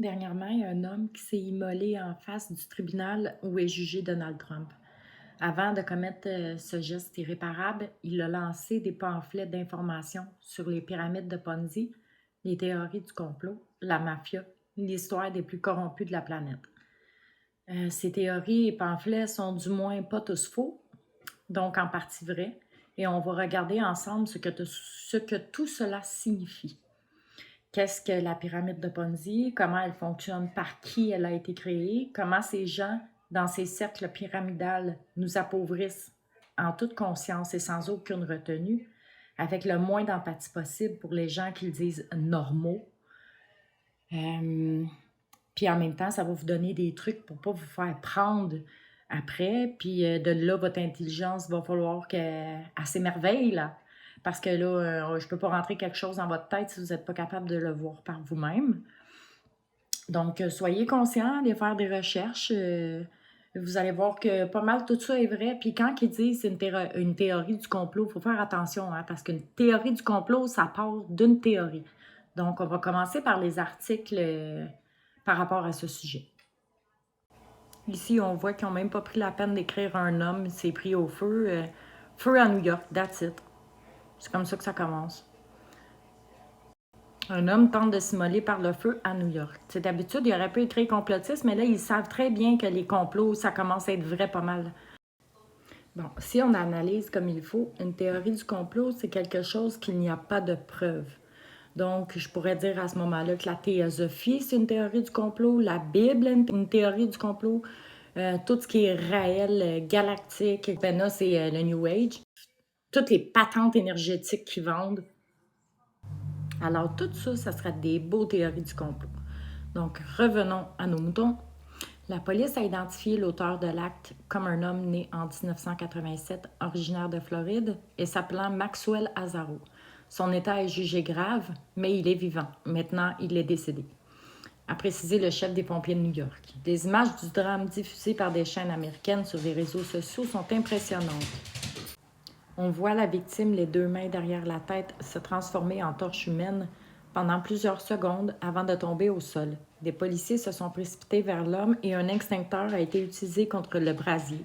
Dernièrement, il y a un homme qui s'est immolé en face du tribunal où est jugé Donald Trump. Avant de commettre ce geste irréparable, il a lancé des pamphlets d'information sur les pyramides de Ponzi, les théories du complot, la mafia, l'histoire des plus corrompus de la planète. Ces théories et pamphlets sont du moins pas tous faux, donc en partie vrais, et on va regarder ensemble ce que tout cela signifie. Qu'est-ce que la pyramide de Ponzi? Comment elle fonctionne? Par qui elle a été créée? Comment ces gens, dans ces cercles pyramidales, nous appauvrissent en toute conscience et sans aucune retenue, avec le moins d'empathie possible pour les gens qu'ils disent normaux. Puis en même temps, ça va vous donner des trucs pour ne pas vous faire prendre après. Puis de là, votre intelligence va falloir qu'elle s'émerveille, là. Parce que là, je ne peux pas rentrer quelque chose dans votre tête si vous n'êtes pas capable de le voir par vous-même. Donc, soyez conscient, allez faire des recherches. Vous allez voir que pas mal tout ça est vrai. Puis quand ils disent une théorie du complot, il faut faire attention, hein, parce qu'une théorie du complot, ça part d'une théorie. Donc, on va commencer par les articles par rapport à ce sujet. Ici, on voit qu'ils n'ont même pas pris la peine d'écrire un homme, il s'est pris au feu. Feu à New York, that's it. C'est comme ça que ça commence. Un homme tente de s'immoler par le feu à New York. D'habitude, il aurait pu écrire complotiste, mais là, ils savent très bien que les complots, ça commence à être vrai pas mal. Bon, si on analyse comme il faut, une théorie du complot, c'est quelque chose qu'il n'y a pas de preuve. Donc, je pourrais dire à ce moment-là que la théosophie, c'est une théorie du complot, la Bible est une théorie du complot, tout ce qui est réel, galactique, ben là, c'est le New Age. Toutes les patentes énergétiques qui vendent. Alors, tout ça, ça serait des beaux théories du complot. Donc, revenons à nos moutons. La police a identifié l'auteur de l'acte comme un homme né en 1987, originaire de Floride, et s'appelant Maxwell Azaro. Son état est jugé grave, mais il est vivant. Maintenant, il est décédé, a précisé le chef des pompiers de New York. Des images du drame diffusées par des chaînes américaines sur les réseaux sociaux sont impressionnantes. On voit la victime, les deux mains derrière la tête, se transformer en torche humaine pendant plusieurs secondes avant de tomber au sol. Des policiers se sont précipités vers l'homme et un extincteur a été utilisé contre le brasier.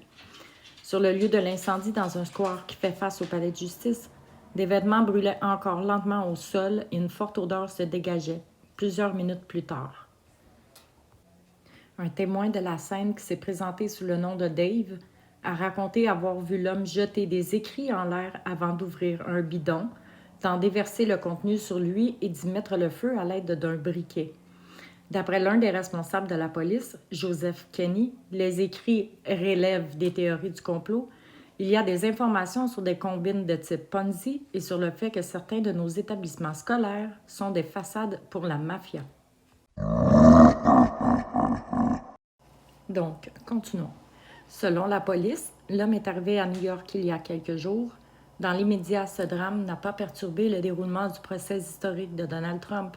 Sur le lieu de l'incendie, dans un square qui fait face au palais de justice, des vêtements brûlaient encore lentement au sol et une forte odeur se dégageait, plusieurs minutes plus tard. Un témoin de la scène qui s'est présenté sous le nom de Dave a raconté avoir vu l'homme jeter des écrits en l'air avant d'ouvrir un bidon, d'en déverser le contenu sur lui et d'y mettre le feu à l'aide d'un briquet. D'après l'un des responsables de la police, Joseph Kenney, les écrits relèvent des théories du complot. Il y a des informations sur des combines de type Ponzi et sur le fait que certains de nos établissements scolaires sont des façades pour la mafia. Donc, continuons. Selon la police, l'homme est arrivé à New York il y a quelques jours. Dans l'immédiat, ce drame n'a pas perturbé le déroulement du procès historique de Donald Trump.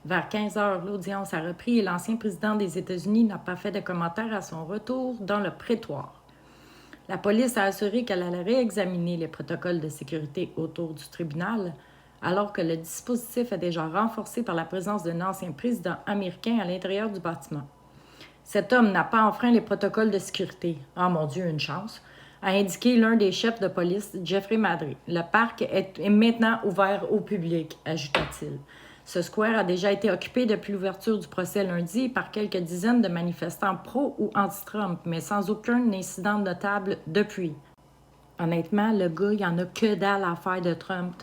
Vers 15 heures, l'audience a repris et l'ancien président des États-Unis n'a pas fait de commentaire à son retour dans le prétoire. La police a assuré qu'elle allait réexaminer les protocoles de sécurité autour du tribunal, alors que le dispositif est déjà renforcé par la présence d'un ancien président américain à l'intérieur du bâtiment. Cet homme n'a pas enfreint les protocoles de sécurité. Ah mon Dieu, une chance, a indiqué l'un des chefs de police, Jeffrey Madry. Le parc est maintenant ouvert au public, ajouta-t-il. Ce square a déjà été occupé depuis l'ouverture du procès lundi par quelques dizaines de manifestants pro ou anti-Trump, mais sans aucun incident notable depuis. Honnêtement, le gars, il n'y en a que dalle à faire de Trump.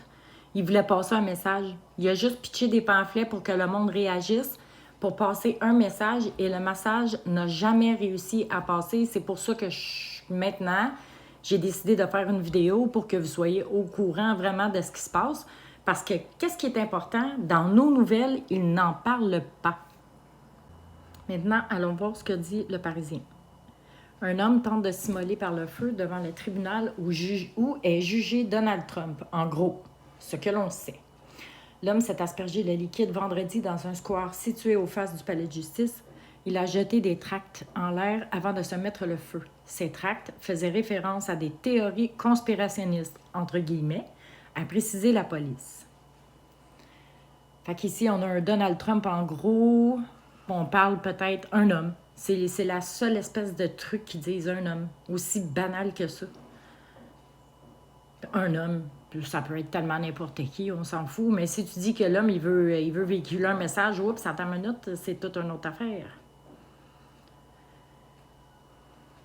Il voulait passer un message. Il a juste pitché des pamphlets pour que le monde réagisse, pour passer un message, et le message n'a jamais réussi à passer. C'est pour ça que maintenant, j'ai décidé de faire une vidéo pour que vous soyez au courant vraiment de ce qui se passe. Parce que qu'est-ce qui est important? Dans nos nouvelles, ils n'en parlent pas. Maintenant, allons voir ce que dit le Parisien. Un homme tente de s'immoler par le feu devant le tribunal où est jugé Donald Trump. En gros, ce que l'on sait. L'homme s'est aspergé le liquide vendredi dans un square situé aux faces du palais de justice. Il a jeté des tracts en l'air avant de se mettre le feu. Ces tracts faisaient référence à des théories conspirationnistes, entre guillemets, a précisé la police. Fait qu'ici, on a un Donald Trump en gros On parle peut-être un homme. C'est la seule espèce de truc qui disent un homme. Aussi banal que ça. Un homme. Ça peut être tellement n'importe qui, on s'en fout. Mais si tu dis que l'homme, il veut véhiculer un message, oups, attends une minute, c'est toute une autre affaire.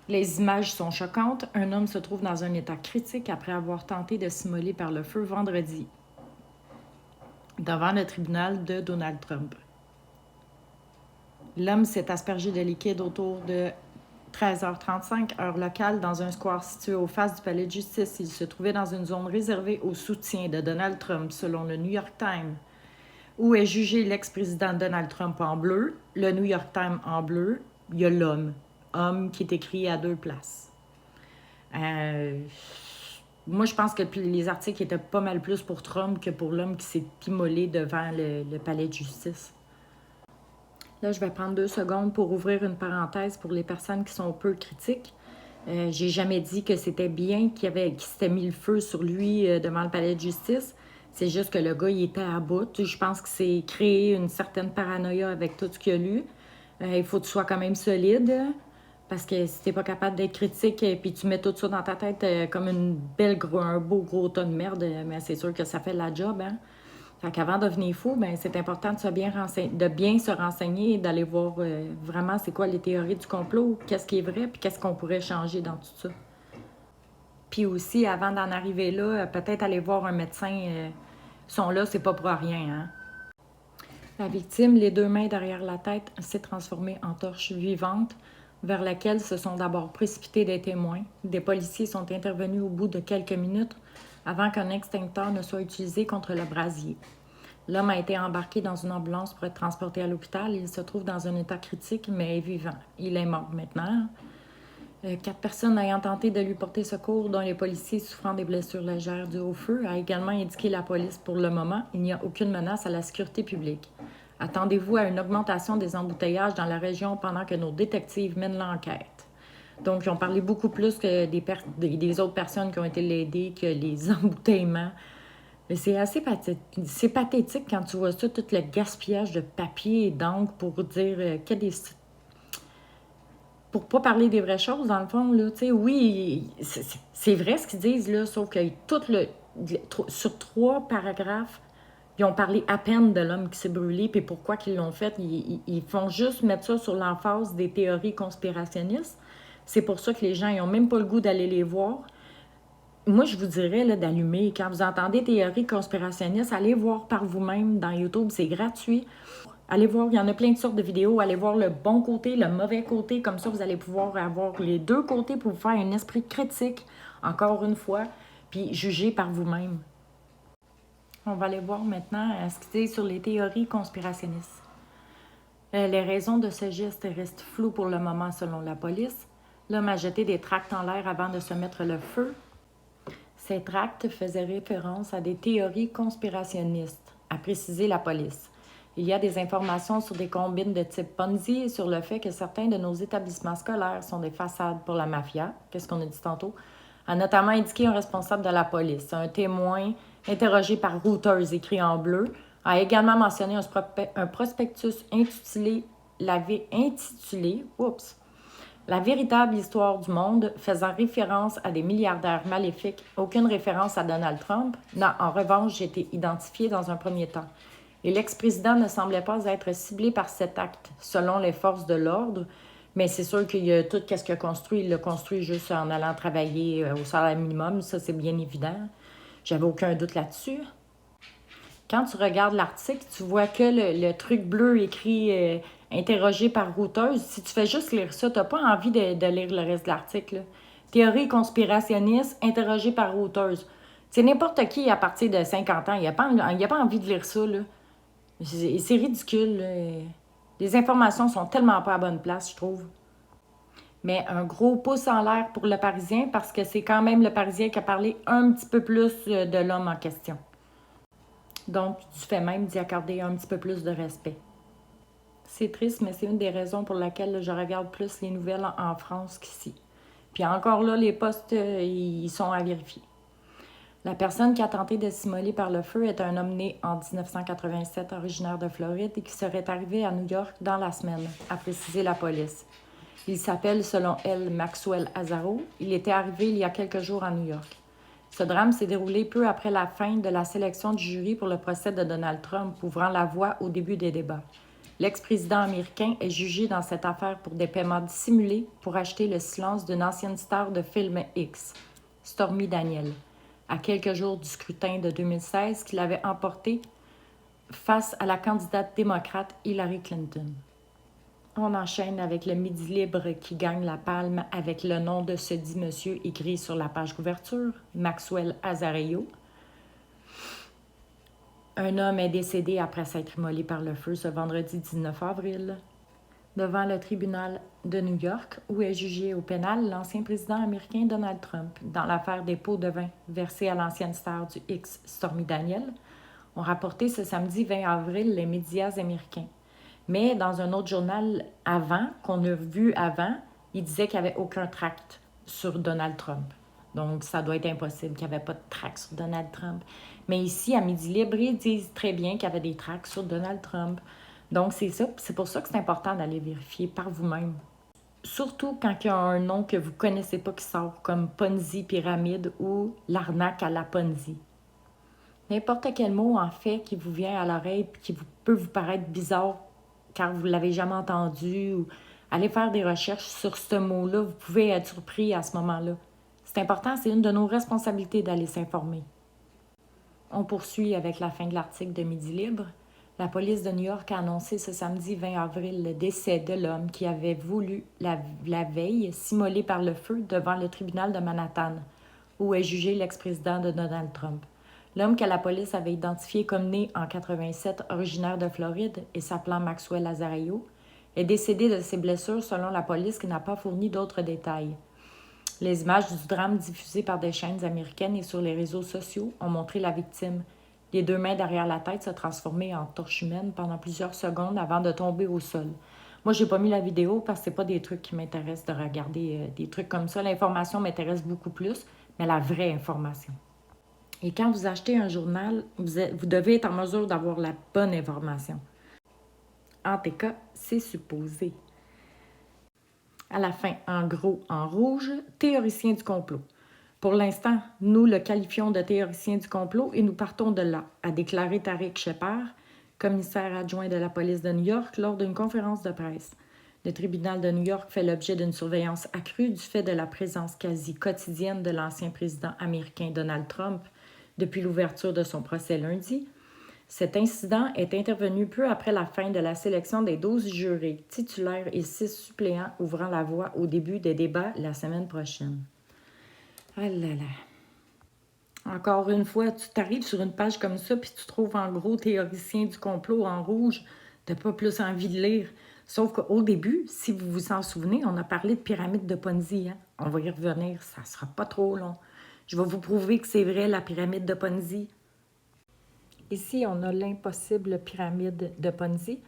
Les images sont choquantes. Un homme se trouve dans un état critique après avoir tenté de s'immoler par le feu vendredi devant le tribunal de Donald Trump. L'homme s'est aspergé de liquide autour de 13h35, heure locale, dans un square situé aux faces du palais de justice. Il se trouvait dans une zone réservée au soutien de Donald Trump, selon le New York Times, où est jugé l'ex-président Donald Trump en bleu, le New York Times en bleu, il y a l'homme. Homme qui est écrit à 2 places. Moi, je pense que les articles étaient pas mal plus pour Trump que pour l'homme qui s'est immolé devant le palais de justice. Là, je vais prendre 2 secondes pour ouvrir une parenthèse pour les personnes qui sont peu critiques. J'ai jamais dit que c'était bien qu'il s'était mis le feu sur lui devant le palais de justice. C'est juste que le gars, il était à bout. Je pense que c'est créé une certaine paranoïa avec tout ce qu'il a lu. Il faut que tu sois quand même solide. Parce que si t'es pas capable d'être critique et puis tu mets tout ça dans ta tête comme un beau gros tas de merde, mais c'est sûr que ça fait la job, hein? Fait qu'avant de devenir fou, ben c'est important de bien se renseigner et d'aller voir vraiment c'est quoi les théories du complot, qu'est-ce qui est vrai, puis qu'est-ce qu'on pourrait changer dans tout ça. Puis aussi, avant d'en arriver là, peut-être aller voir un médecin. Sont là, c'est pas pour rien, hein? La victime, les 2 mains derrière la tête, s'est transformée en torche vivante, vers laquelle se sont d'abord précipités des témoins. Des policiers sont intervenus au bout de quelques minutes avant qu'un extincteur ne soit utilisé contre le brasier. L'homme a été embarqué dans une ambulance pour être transporté à l'hôpital. Il se trouve dans un état critique, mais est vivant. Il est mort maintenant. 4 personnes ayant tenté de lui porter secours, dont les policiers souffrant des blessures légères dues au feu, a également indiqué la police. Pour le moment, il n'y a aucune menace à la sécurité publique. Attendez-vous à une augmentation des embouteillages dans la région pendant que nos détectives mènent l'enquête. Donc, ils ont parlé beaucoup plus que des autres personnes qui ont été aidées que les embouteillements. Mais c'est assez pathétique quand tu vois ça, tout le gaspillage de papier et d'encre pour dire que des... Pour pas parler des vraies choses, dans le fond, là, tu sais, oui, c'est vrai ce qu'ils disent, là, sauf que sur 3 paragraphes, ils ont parlé à peine de l'homme qui s'est brûlé, puis pourquoi qu'ils l'ont fait. Ils font juste mettre ça sur l'emphase des théories conspirationnistes. C'est pour ça que les gens n'ont même pas le goût d'aller les voir. Moi, je vous dirais là, d'allumer. Quand vous entendez théories conspirationnistes, allez voir par vous-même dans YouTube, c'est gratuit. Allez voir, il y en a plein de sortes de vidéos. Allez voir le bon côté, le mauvais côté. Comme ça, vous allez pouvoir avoir les 2 côtés pour vous faire un esprit critique, encore une fois, puis juger par vous-même. On va aller voir maintenant ce qu'il dit sur les théories conspirationnistes. Les raisons de ce geste restent floues pour le moment selon la police. L'homme a jeté des tracts en l'air avant de se mettre le feu. Ces tracts faisaient référence à des théories conspirationnistes, a précisé la police. Il y a des informations sur des combines de type Ponzi et sur le fait que certains de nos établissements scolaires sont des façades pour la mafia, qu'est-ce qu'on a dit tantôt, a notamment indiqué un responsable de la police. Un témoin interrogé par Reuters, écrit en bleu, a également mentionné un prospectus intitulé La véritable histoire du monde, faisant référence à des milliardaires maléfiques. Aucune référence à Donald Trump n'a en revanche été identifiée dans un premier temps. Et l'ex-président ne semblait pas être ciblé par cet acte, selon les forces de l'ordre. Mais c'est sûr qu'il y a tout ce qu'il a construit, il l'a construit juste en allant travailler au salaire minimum. Ça, c'est bien évident. J'avais aucun doute là-dessus. Quand tu regardes l'article, tu vois que le truc bleu écrit interrogé par Reuters. Si tu fais juste lire ça, tu n'as pas envie de lire le reste de l'article. Théorie conspirationniste interrogée par Reuters. C'est n'importe qui à partir de 50 ans. Il n'a pas envie de lire ça, là. C'est ridicule, là. Les informations sont tellement pas à bonne place, je trouve. Mais un gros pouce en l'air pour le Parisien parce que c'est quand même le Parisien qui a parlé un petit peu plus de l'homme en question. Donc, tu fais même d'y accorder un petit peu plus de respect. C'est triste, mais c'est une des raisons pour laquelle je regarde plus les nouvelles en France qu'ici. Puis encore là, les postes, ils sont à vérifier. La personne qui a tenté de s'immoler par le feu est un homme né en 1987, originaire de Floride, et qui serait arrivé à New York dans la semaine, a précisé la police. Il s'appelle, selon elle, Maxwell Azaro. Il était arrivé il y a quelques jours à New York. Ce drame s'est déroulé peu après la fin de la sélection du jury pour le procès de Donald Trump, ouvrant la voie au début des débats. L'ex-président américain est jugé dans cette affaire pour des paiements dissimulés pour acheter le silence d'une ancienne star de film X, Stormy Daniels, à quelques jours du scrutin de 2016 qu'il avait emporté face à la candidate démocrate Hillary Clinton. On enchaîne avec le Midi Libre qui gagne la palme avec le nom de ce dit monsieur écrit sur la page couverture, Maxwell Azarello. Un homme est décédé après s'être immolé par le feu ce vendredi 19 avril devant le tribunal de New York où est jugé au pénal l'ancien président américain Donald Trump dans l'affaire des pots de vin versés à l'ancienne star du X Stormy Daniels, ont rapporté ce samedi 20 avril les médias américains. Mais dans un autre journal qu'on a vu avant, il disait qu'il n'y avait aucun tract sur Donald Trump. Donc, ça doit être impossible qu'il n'y avait pas de tract sur Donald Trump. Mais ici, à Midi Libre, ils disent très bien qu'il y avait des tracts sur Donald Trump. Donc, c'est ça. C'est pour ça que c'est important d'aller vérifier par vous-même. Surtout quand il y a un nom que vous ne connaissez pas qui sort, comme Ponzi Pyramide ou l'arnaque à la Ponzi. N'importe quel mot, en fait, qui vous vient à l'oreille et qui peut vous paraître bizarre car vous ne l'avez jamais entendu, ou allez faire des recherches sur ce mot-là, vous pouvez être surpris à ce moment-là. C'est important, c'est une de nos responsabilités d'aller s'informer. On poursuit avec la fin de l'article de Midi Libre. La police de New York a annoncé ce samedi 20 avril le décès de l'homme qui avait voulu, la veille, s'immoler par le feu devant le tribunal de Manhattan, où est jugé l'ex-président de Donald Trump. L'homme que la police avait identifié comme né en 87, originaire de Floride et s'appelant Maxwell Azarello, est décédé de ses blessures selon la police qui n'a pas fourni d'autres détails. Les images du drame diffusées par des chaînes américaines et sur les réseaux sociaux ont montré la victime, les deux mains derrière la tête se transformer en torche humaine pendant plusieurs secondes avant de tomber au sol. Moi, j'ai pas mis la vidéo parce que c'est pas des trucs qui m'intéressent de regarder des trucs comme ça. L'information m'intéresse beaucoup plus, mais la vraie information. Et quand vous achetez un journal, vous devez être en mesure d'avoir la bonne information. En tout cas, c'est supposé. À la fin, en gros, en rouge, théoricien du complot. Pour l'instant, nous le qualifions de théoricien du complot et nous partons de là, a déclaré Tariq Shepard, commissaire adjoint de la police de New York, lors d'une conférence de presse. Le tribunal de New York fait l'objet d'une surveillance accrue du fait de la présence quasi quotidienne de l'ancien président américain Donald Trump depuis l'ouverture de son procès lundi. Cet incident est intervenu peu après la fin de la sélection des 12 jurés titulaires et 6 suppléants ouvrant la voie au début des débats la semaine prochaine. Ah là là. Encore une fois, tu t'arrives sur une page comme ça puis tu trouves en gros théoricien du complot en rouge, tu n'as pas plus envie de lire. Sauf qu'au début, si vous vous en souvenez, on a parlé de pyramide de Ponzi. Hein? On va y revenir, ça ne sera pas trop long. Je vais vous prouver que c'est vrai, la pyramide de Ponzi. Ici, on a l'impossible pyramide de Ponzi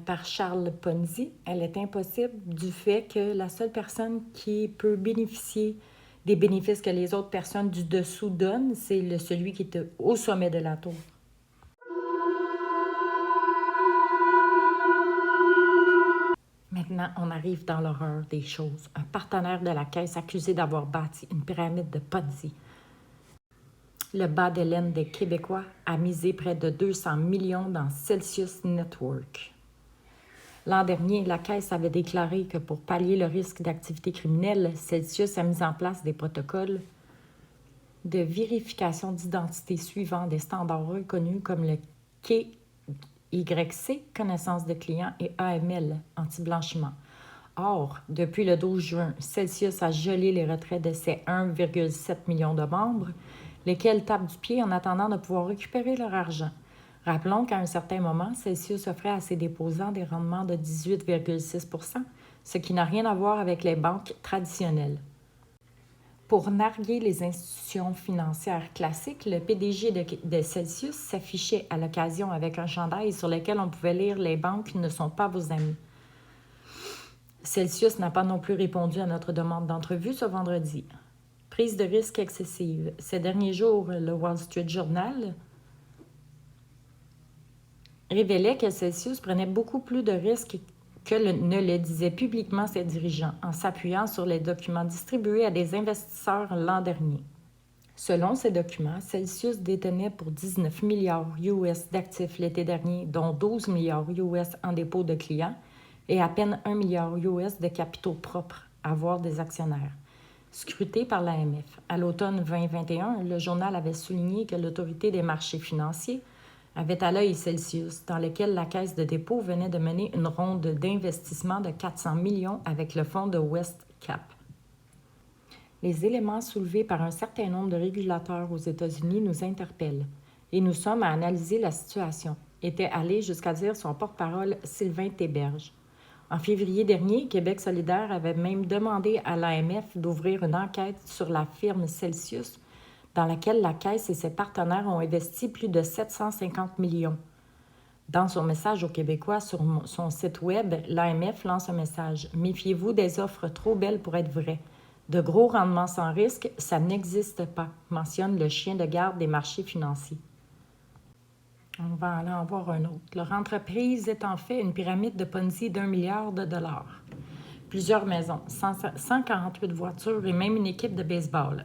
par Charles Ponzi. Elle est impossible du fait que la seule personne qui peut bénéficier des bénéfices que les autres personnes du dessous donnent, c'est celui qui est au sommet de la tour. Maintenant, on arrive dans l'horreur des choses. Un partenaire de la caisse accusé d'avoir bâti une pyramide de Ponzi. Le bas de laine des Québécois a misé près de 200 millions dans Celsius Network. L'an dernier, la Caisse avait déclaré que pour pallier le risque d'activité criminelle, Celsius a mis en place des protocoles de vérification d'identité suivant des standards reconnus comme le KYC, connaissance de client, et AML, anti-blanchiment. Or, depuis le 12 juin, Celsius a gelé les retraits de ses 1,7 million de membres, lesquels tapent du pied en attendant de pouvoir récupérer leur argent. Rappelons qu'à un certain moment, Celsius offrait à ses déposants des rendements de 18,6 %, ce qui n'a rien à voir avec les banques traditionnelles. Pour narguer les institutions financières classiques, le PDG de Celsius s'affichait à l'occasion avec un chandail sur lequel on pouvait lire « Les banques ne sont pas vos amis ». Celsius n'a pas non plus répondu à notre demande d'entrevue ce vendredi. Prise de risque excessive. Ces derniers jours, le Wall Street Journal révélait que Celsius prenait beaucoup plus de risques que ne le disaient publiquement ses dirigeants, en s'appuyant sur les documents distribués à des investisseurs l'an dernier. Selon ces documents, Celsius détenait pour 19 milliards US d'actifs l'été dernier, dont 12 milliards US en dépôt de clients et à peine 1 milliard US de capitaux propres à voir des actionnaires. Scruté par l'AMF. À l'automne 2021, le journal avait souligné que l'autorité des marchés financiers avait à l'œil Celsius, dans lequel la Caisse de dépôt venait de mener une ronde d'investissement de 400 millions avec le fonds de WestCap. Les éléments soulevés par un certain nombre de régulateurs aux États-Unis nous interpellent et nous sommes à analyser la situation, était allé jusqu'à dire son porte-parole Sylvain Théberge. En février dernier, Québec solidaire avait même demandé à l'AMF d'ouvrir une enquête sur la firme Celsius, dans laquelle la Caisse et ses partenaires ont investi plus de 750 millions. Dans son message aux Québécois sur son site web, l'AMF lance un message « Méfiez-vous des offres trop belles pour être vraies. De gros rendements sans risque, ça n'existe pas », mentionne le chien de garde des marchés financiers. On va aller en voir un autre. Leur entreprise est en fait une pyramide de Ponzi d'1 milliard de dollars. Plusieurs maisons, 148 voitures et même une équipe de baseball.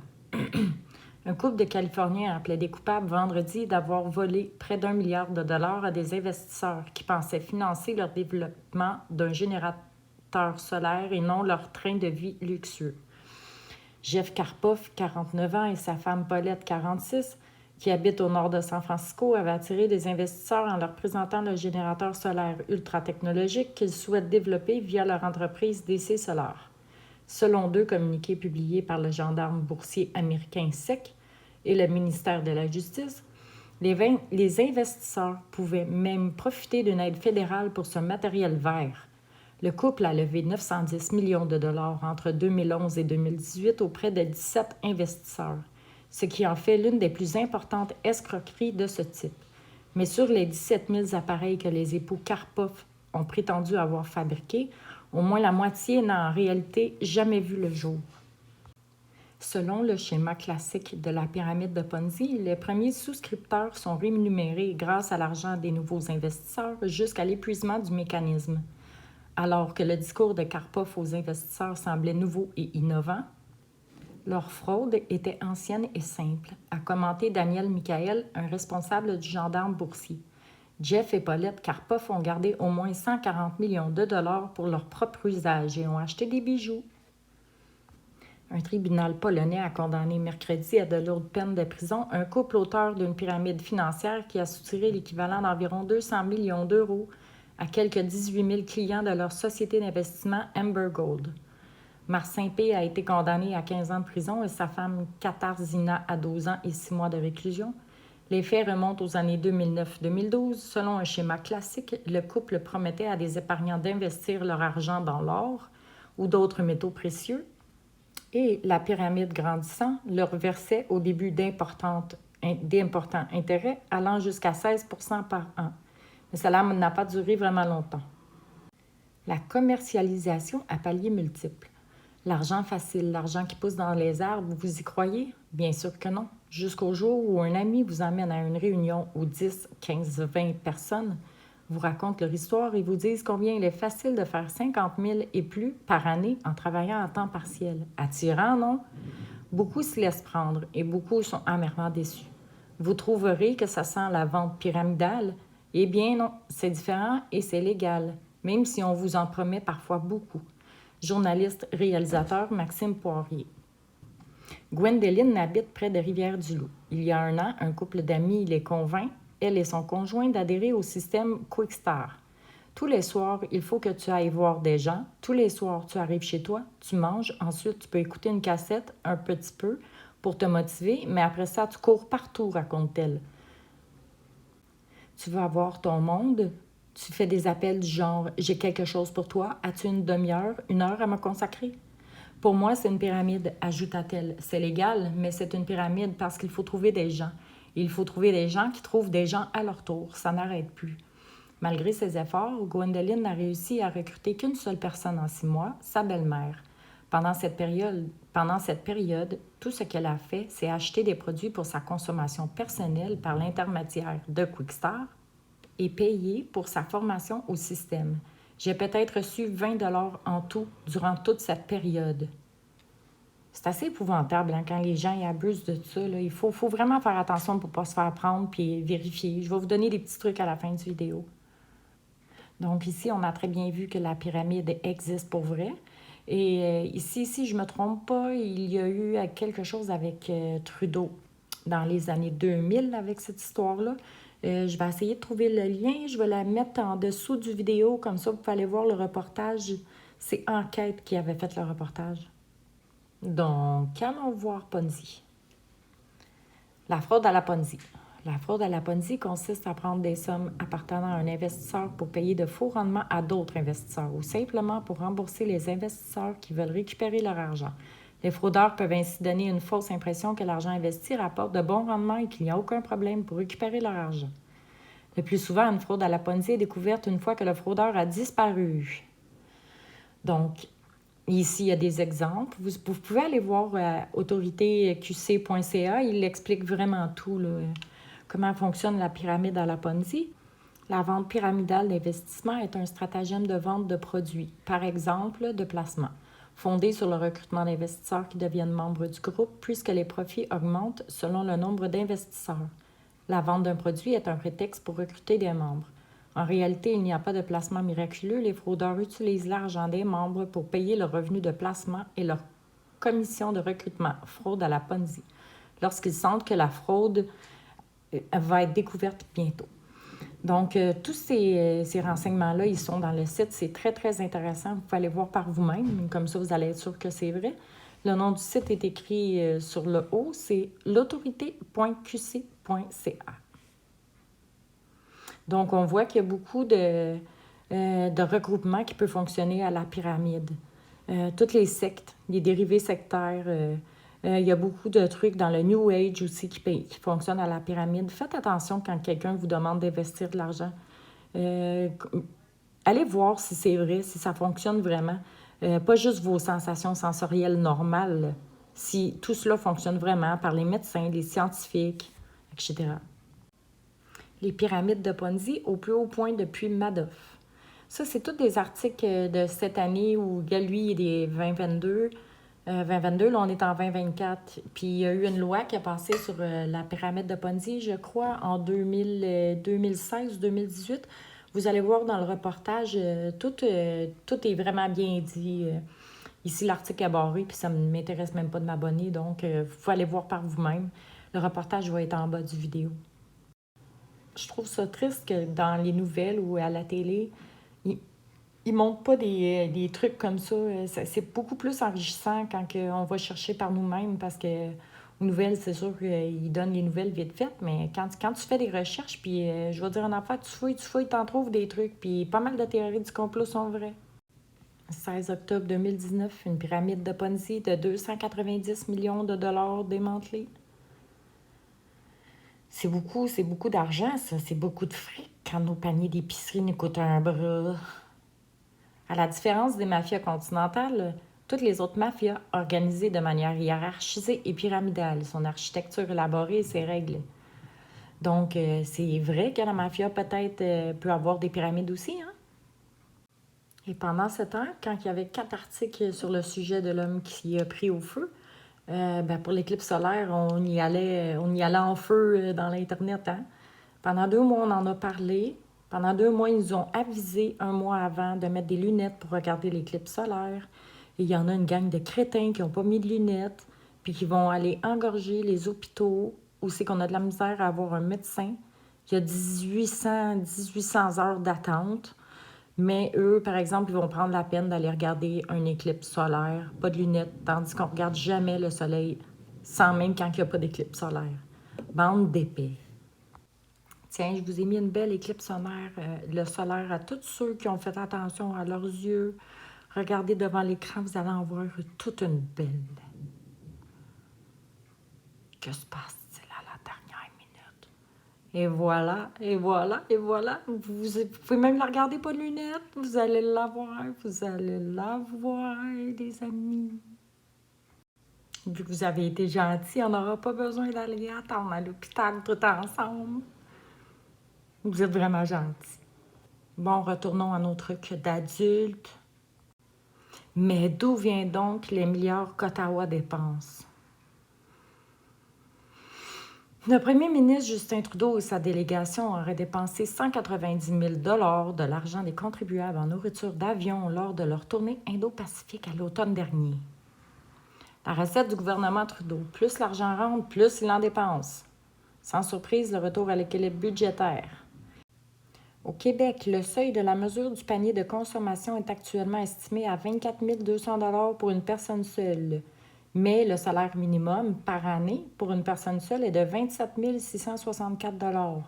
Un couple de Californiens a plaidé coupable vendredi d'avoir volé près d'1 milliard de dollars à des investisseurs qui pensaient financer leur développement d'un générateur solaire et non leur train de vie luxueux. Jeff Karpov, 49 ans, et sa femme Paulette, 46, qui habitent au nord de San Francisco, avaient attiré des investisseurs en leur présentant le générateur solaire ultra technologique qu'ils souhaitent développer via leur entreprise DC Solar. Selon deux communiqués publiés par le gendarme boursier américain SEC et le ministère de la Justice, les investisseurs pouvaient même profiter d'une aide fédérale pour ce matériel vert. Le couple a levé 910 millions de dollars entre 2011 et 2018 auprès de 17 investisseurs, ce qui en fait l'une des plus importantes escroqueries de ce type. Mais sur les 17 000 appareils que les époux Karpov ont prétendu avoir fabriqués, au moins la moitié n'a en réalité jamais vu le jour. Selon le schéma classique de la pyramide de Ponzi, les premiers souscripteurs sont rémunérés grâce à l'argent des nouveaux investisseurs jusqu'à l'épuisement du mécanisme. Alors que le discours de Karpov aux investisseurs semblait nouveau et innovant, leur fraude était ancienne et simple, a commenté Daniel Michael, un responsable du gendarme boursier. Jeff et Paulette Karpov ont gardé au moins 140 millions de dollars pour leur propre usage et ont acheté des bijoux. Un tribunal polonais a condamné mercredi à de lourdes peines de prison un couple auteur d'une pyramide financière qui a soutiré l'équivalent d'environ 200 millions d'euros à quelques 18 000 clients de leur société d'investissement Amber Gold. Marcin P. a été condamné à 15 ans de prison et sa femme Katarzyna à 12 ans et 6 mois de réclusion. Les faits remontent aux années 2009-2012. Selon un schéma classique, le couple promettait à des épargnants d'investir leur argent dans l'or ou d'autres métaux précieux et la pyramide grandissant leur versait au début d'importants intérêts allant jusqu'à 16 % par an. Mais cela n'a pas duré vraiment longtemps. La commercialisation à paliers multiples. L'argent facile, l'argent qui pousse dans les arbres, vous y croyez? Bien sûr que non. Jusqu'au jour où un ami vous emmène à une réunion où 10, 15, 20 personnes vous racontent leur histoire et vous disent combien il est facile de faire 50 000 et plus par année en travaillant à temps partiel. Attirant, non? Beaucoup se laissent prendre et beaucoup sont amèrement déçus. Vous trouverez que ça sent la vente pyramidale? Eh bien non, c'est différent et c'est légal, même si on vous en promet parfois beaucoup. Journaliste réalisateur Maxime Poirier. Gwendoline habite près de Rivière-du-Loup. Il y a un an, un couple d'amis les convainc, elle et son conjoint, d'adhérer au système Quickstar. Tous les soirs, il faut que tu ailles voir des gens. Tous les soirs, tu arrives chez toi, tu manges, ensuite tu peux écouter une cassette un petit peu pour te motiver, mais après ça, tu cours partout, raconte-t-elle. Tu veux avoir ton monde? Tu fais des appels du genre « J'ai quelque chose pour toi, as-tu une demi-heure, une heure à me consacrer? » Pour moi, c'est une pyramide, ajouta-t-elle. C'est légal, mais c'est une pyramide parce qu'il faut trouver des gens. Il faut trouver des gens qui trouvent des gens à leur tour. Ça n'arrête plus. Malgré ses efforts, Gwendoline n'a réussi à recruter qu'une seule personne en 6 mois, sa belle-mère. Pendant cette période, tout ce qu'elle a fait, c'est acheter des produits pour sa consommation personnelle par l'intermédiaire de Quickstar et payer pour sa formation au système. J'ai peut-être reçu 20 en tout durant toute cette période. C'est assez épouvantable hein, quand les gens y abusent de ça. Là. Il faut vraiment faire attention pour ne pas se faire prendre puis vérifier. Je vais vous donner des petits trucs à la fin de vidéo. Donc ici, on a très bien vu que la pyramide existe pour vrai. Et ici, si je ne me trompe pas, il y a eu quelque chose avec Trudeau dans les années 2000 avec cette histoire-là. Je vais essayer de trouver le lien. Je vais la mettre en dessous du vidéo. Comme ça, vous pouvez aller voir le reportage. C'est Enquête qui avait fait le reportage. Donc, allons voir Ponzi. La fraude à la Ponzi. La fraude à la Ponzi consiste à prendre des sommes appartenant à un investisseur pour payer de faux rendements à d'autres investisseurs ou simplement pour rembourser les investisseurs qui veulent récupérer leur argent. Les fraudeurs peuvent ainsi donner une fausse impression que l'argent investi rapporte de bons rendements et qu'il n'y a aucun problème pour récupérer leur argent. Le plus souvent, une fraude à la Ponzi est découverte une fois que le fraudeur a disparu. Donc, ici, il y a des exemples. Vous pouvez aller voir autoritéqc.ca. Il explique vraiment tout, là, comment fonctionne la pyramide à la Ponzi. La vente pyramidale d'investissement est un stratagème de vente de produits, par exemple de placement, fondé sur le recrutement d'investisseurs qui deviennent membres du groupe puisque les profits augmentent selon le nombre d'investisseurs. La vente d'un produit est un prétexte pour recruter des membres. En réalité, il n'y a pas de placement miraculeux. Les fraudeurs utilisent l'argent des membres pour payer le revenu de placement et leur commission de recrutement, fraude à la Ponzi, lorsqu'ils sentent que la fraude va être découverte bientôt. Donc, tous ces renseignements-là, ils sont dans le site. C'est très, très intéressant. Vous pouvez aller voir par vous-même. Comme ça, vous allez être sûr que c'est vrai. Le nom du site est écrit sur le haut. C'est l'autorité.qc.ca. Donc, on voit qu'il y a beaucoup de regroupements qui peuvent fonctionner à la pyramide. Toutes les sectes, les dérivés sectaires, il y a beaucoup de trucs dans le New Age aussi qui fonctionnent à la pyramide. Faites attention quand quelqu'un vous demande d'investir de l'argent. Allez voir si c'est vrai, si ça fonctionne vraiment. Pas juste vos sensations sensorielles normales. Si tout cela fonctionne vraiment par les médecins, les scientifiques, etc. Les pyramides de Ponzi au plus haut point depuis Madoff. Ça, c'est tous des articles de cette année où, lui, il est 2022. 2022, là, on est en 2024. Puis, il y a eu une loi qui a passé sur la pyramide de Ponzi, je crois, en 2016-2018. Vous allez voir dans le reportage, tout est vraiment bien dit. Ici, l'article est barré, puis ça ne m'intéresse même pas de m'abonner. Donc, vous pouvez aller voir par vous-même. Le reportage va être en bas du vidéo. Je trouve ça triste que dans les nouvelles ou à la télé, ils ne montrent pas des trucs comme ça. C'est beaucoup plus enrichissant quand on va chercher par nous-mêmes parce que aux nouvelles, c'est sûr qu'ils donnent les nouvelles vite faites, mais quand tu fais des recherches, puis je vais dire en affaire, tu fouilles, t'en trouves des trucs, puis pas mal de théories du complot sont vraies. 16 octobre 2019, une pyramide de Ponzi de 290 millions de dollars démantelée. C'est beaucoup d'argent, ça. C'est beaucoup de fric quand nos paniers d'épicerie nous coûtent un bras. À la différence des mafias continentales, toutes les autres mafias organisées de manière hiérarchisée et pyramidale, son architecture élaborée et ses règles. Donc, c'est vrai que la mafia peut-être peut avoir des pyramides aussi, hein? Et pendant ce temps, quand il y avait 4 articles sur le sujet de l'homme qui a pris au feu, pour l'éclipse solaire, on y allait en feu dans l'Internet. Hein? Pendant 2 mois, on en a parlé. Pendant 2 mois, ils nous ont avisé 1 mois avant de mettre des lunettes pour regarder l'éclipse solaire. Et il y en a une gang de crétins qui n'ont pas mis de lunettes, puis qui vont aller engorger les hôpitaux où c'est qu'on a de la misère à avoir un médecin. Il y a 1800 heures d'attente. Mais eux, par exemple, ils vont prendre la peine d'aller regarder un éclipse solaire, pas de lunettes, tandis qu'on ne regarde jamais le soleil, sans même quand il n'y a pas d'éclipse solaire. Bande d'épais. Tiens, je vous ai mis une belle éclipse solaire, le solaire à tous ceux qui ont fait attention à leurs yeux. Regardez devant l'écran, vous allez en voir toute une belle. Que se passe-t-il à la dernière minute? Et voilà, et voilà, et voilà. Vous pouvez même la regarder pas de lunettes. Vous allez la voir, les amis. Vu que vous avez été gentils, on n'aura pas besoin d'aller attendre à l'hôpital tout ensemble. Vous êtes vraiment gentils. Bon, retournons à nos trucs d'adultes. Mais d'où vient donc les milliards qu'Ottawa dépense? Le premier ministre Justin Trudeau et sa délégation auraient dépensé 190 000 $ de l'argent des contribuables en nourriture d'avion lors de leur tournée Indo-Pacifique à l'automne dernier. La recette du gouvernement Trudeau, plus l'argent rentre, plus il en dépense. Sans surprise, le retour à l'équilibre budgétaire. Au Québec, le seuil de la mesure du panier de consommation est actuellement estimé à 24 200 $ pour une personne seule. Mais le salaire minimum par année pour une personne seule est de 27 664 $.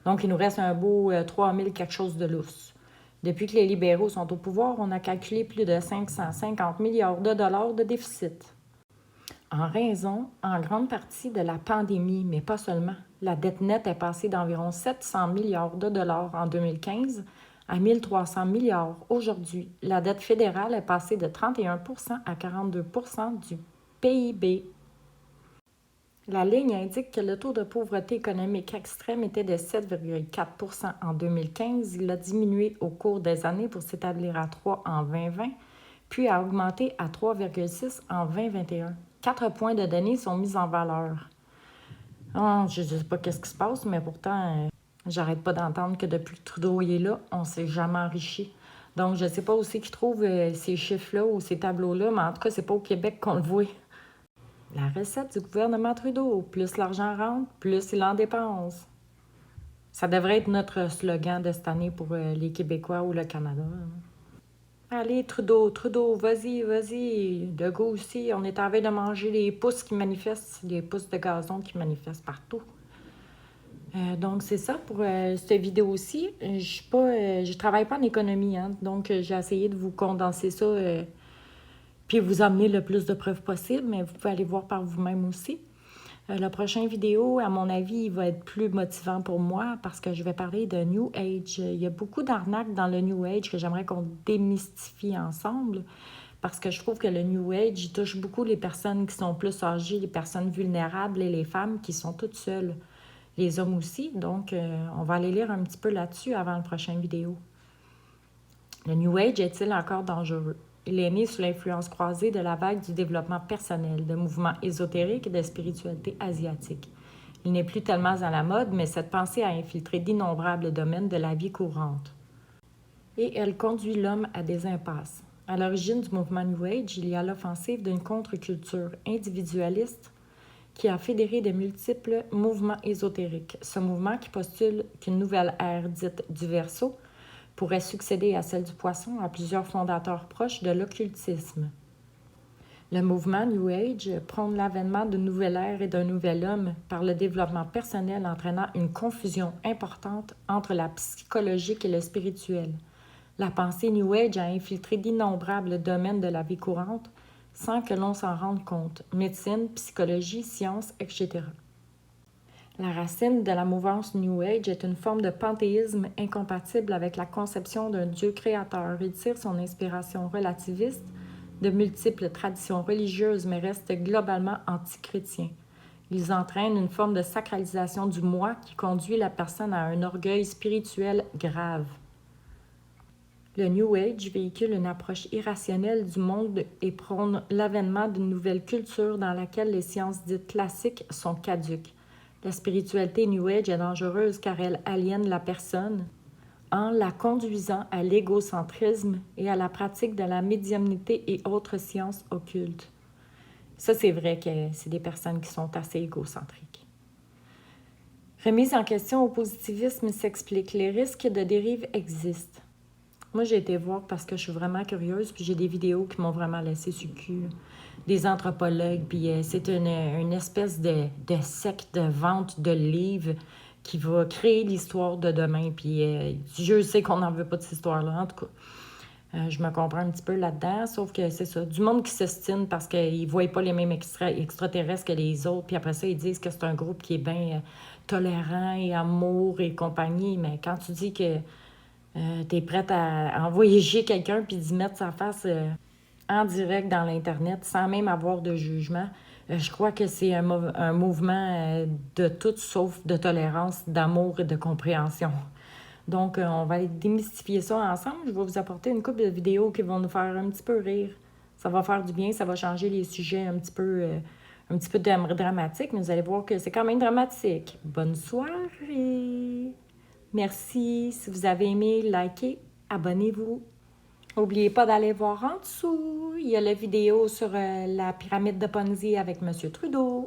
Donc, il nous reste un beau 3 000 quelque chose de lousse. Depuis que les libéraux sont au pouvoir, on a calculé plus de 550 milliards de dollars de déficit. En raison, en grande partie, de la pandémie, mais pas seulement. La dette nette est passée d'environ 700 milliards de dollars en 2015 à 1 300 milliards aujourd'hui. La dette fédérale est passée de 31 à 42 du PIB. La ligne indique que le taux de pauvreté économique extrême était de 7,4 en 2015. Il a diminué au cours des années pour s'établir à 3 en 2020, puis a augmenté à 3,6 en 2021. 4 points de données sont mis en valeur. Oh, je ne sais pas qu'est-ce qui se passe, mais pourtant, j'arrête pas d'entendre que depuis que Trudeau est là, on ne s'est jamais enrichi. Donc, je ne sais pas où c'est qu'ils trouvent ces chiffres-là ou ces tableaux-là, mais en tout cas, c'est pas au Québec qu'on le voit. La recette du gouvernement Trudeau, plus l'argent rentre, plus il en dépense. Ça devrait être notre slogan de cette année pour les Québécois ou le Canada. Allez, Trudeau, vas-y. Legault aussi, on est en train de manger les pousses qui manifestent, les pousses de gazon qui manifestent partout. Donc, c'est ça pour cette vidéo-ci. Je travaille pas en économie, hein, donc j'ai essayé de vous condenser ça puis vous amener le plus de preuves possible, mais vous pouvez aller voir par vous-même aussi. La prochaine vidéo, à mon avis, il va être plus motivant pour moi parce que je vais parler de New Age. Il y a beaucoup d'arnaques dans le New Age que j'aimerais qu'on démystifie ensemble parce que je trouve que le New Age il touche beaucoup les personnes qui sont plus âgées, les personnes vulnérables et les femmes qui sont toutes seules. Les hommes aussi. Donc, on va aller lire un petit peu là-dessus avant la prochaine vidéo. Le New Age est-il encore dangereux? Il est né sous l'influence croisée de la vague du développement personnel, de mouvements ésotériques et de spiritualité asiatique. Il n'est plus tellement à la mode, mais cette pensée a infiltré d'innombrables domaines de la vie courante. Et elle conduit l'homme à des impasses. À l'origine du mouvement New Age, il y a l'offensive d'une contre-culture individualiste qui a fédéré de multiples mouvements ésotériques. Ce mouvement qui postule qu'une nouvelle ère dite du Verseau pourrait succéder à celle du Poisson à plusieurs fondateurs proches de l'occultisme. Le mouvement New Age prône l'avènement d'une nouvelle ère et d'un nouvel homme par le développement personnel entraînant une confusion importante entre la psychologique et le spirituel. La pensée New Age a infiltré d'innombrables domaines de la vie courante sans que l'on s'en rende compte, médecine, psychologie, sciences, etc. La racine de la mouvance New Age est une forme de panthéisme incompatible avec la conception d'un Dieu créateur. Il tire son inspiration relativiste de multiples traditions religieuses, mais reste globalement anti-chrétien. Ils entraînent une forme de sacralisation du moi qui conduit la personne à un orgueil spirituel grave. Le New Age véhicule une approche irrationnelle du monde et prône l'avènement d'une nouvelle culture dans laquelle les sciences dites classiques sont caduques. La spiritualité New Age est dangereuse car elle aliène la personne en la conduisant à l'égocentrisme et à la pratique de la médiumnité et autres sciences occultes. Ça, c'est vrai que c'est des personnes qui sont assez égocentriques. Remise en question au positivisme s'explique. Les risques de dérive existent. Moi, j'ai été voir parce que je suis vraiment curieuse, puis j'ai des vidéos qui m'ont vraiment laissé sur le cul. Des anthropologues, puis c'est une espèce de secte de vente de livres qui va créer l'histoire de demain. Puis Dieu sait qu'on n'en veut pas de cette histoire-là, en tout cas. Je me comprends un petit peu là-dedans, sauf que c'est ça. Du monde qui s'estime parce qu'ils ne voient pas les mêmes extraterrestres que les autres, puis après ça, ils disent que c'est un groupe qui est bien tolérant et amour et compagnie. Mais quand tu dis que tu es prête à envoyer chier quelqu'un puis d'y mettre sa face en direct dans l'Internet sans même avoir de jugement, je crois que c'est un mouvement de tout sauf de tolérance, d'amour et de compréhension. Donc, on va aller démystifier ça ensemble. Je vais vous apporter une couple de vidéos qui vont nous faire un petit peu rire. Ça va faire du bien, ça va changer les sujets un petit peu dramatiques, mais vous allez voir que c'est quand même dramatique. Bonne soirée! Merci. Si vous avez aimé, likez, abonnez-vous. N'oubliez pas d'aller voir en dessous. Il y a la vidéo sur la pyramide de Ponzi avec M. Trudeau.